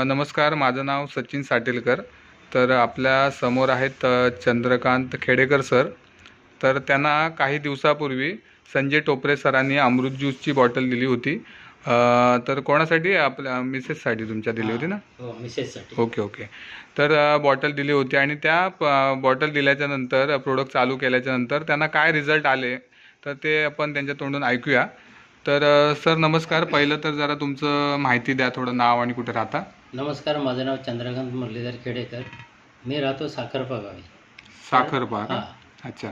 नमस्कार, माझं नाव सचिन साटेलकर. तर आपल्या समोर आहेत चंद्रकांत खेडेकर सर. तर त्यांना काही दिवसापूर्वी संजय टोपरे सरांनी अमृत ज्यूसची बॉटल दिली होती. तर कोणासाठी? आपल्या मिसेससाठी तुमच्या दिली होती ना? हो, मिसेससाठी. Okay okay. तर बॉटल दिली होती आणि त्या बॉटल दिल्याच्या नंतर प्रोडक्ट चालू केल्याच्या नंतर त्यांना काय रिझल्ट आले तर ते आपण त्यांच्या तोंडून ऐकूया. तर सर नमस्कार. पहिलं तर जरा तुमचं माहिती द्या, थोडं नाव आणि कुठे राहता. नमस्कार, माझं नाव चंद्रकांत मुरलीधर खेडेकर. मी राहतो साखरपा गावी. साखरपा का? हां. अच्छा.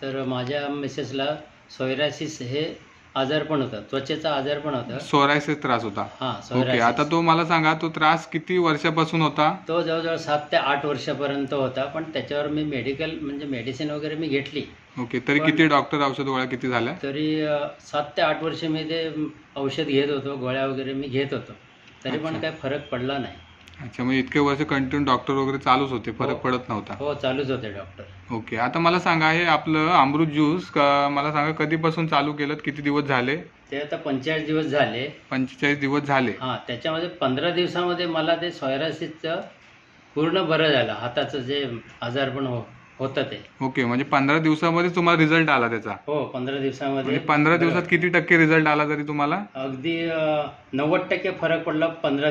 तर माझ्या मिसेसला सोयरासिस हे आजार पण होता, त्वचेचा आजार पण होता. सोरायसिस त्रास होता. हां, ओके. सोयरासिस. आता तो मला सांगा, तो त्रास किती वर्षापासून होता? तो जवळजवळ 7 ते 8 वर्षापर्यंत होता, पण त्याच्यावर मी मेडिसिन वगैरे मी घेतली. ओके. तरी किती डॉक्टर औषध गोळ्या किती झाल्या? तरी 7 ते 8 वर्ष मी ते औषध घेत होतो, गोळ्या वगैरे मी घेत होतो. तरी पण अच्छा. काही फरक पडला नाही. अच्छा, मग इतके वर्ष कंटिन्यू डॉक्टर वगैरे चालूच होते, फरक हो. पडत नव्हता. हो, चालूच होते डॉक्टर. ओके. आता मला सांगा, हे आपलं अमृत ज्यूस मला सांगा कधीपासून चालू केलं, किती दिवस झाले? ते आता 45 दिवस झाले. 45 दिवस झाले. हां, त्याच्यामध्ये 15 दिवसामध्ये मला ते सोयरासिसचं पूर्ण बरं झालं. हाताचं जे आजारपण होतं ते. ओके. म्हणजे 15 दिवसामध्ये तुम्हाला रिझल्ट आला त्याचा? हो, 15 दिवसामध्ये म्हणजे 15 दिवसात किती टक्के रिझल्ट आला तरी तुम्हाला? अगदी 90% फरक पडला 15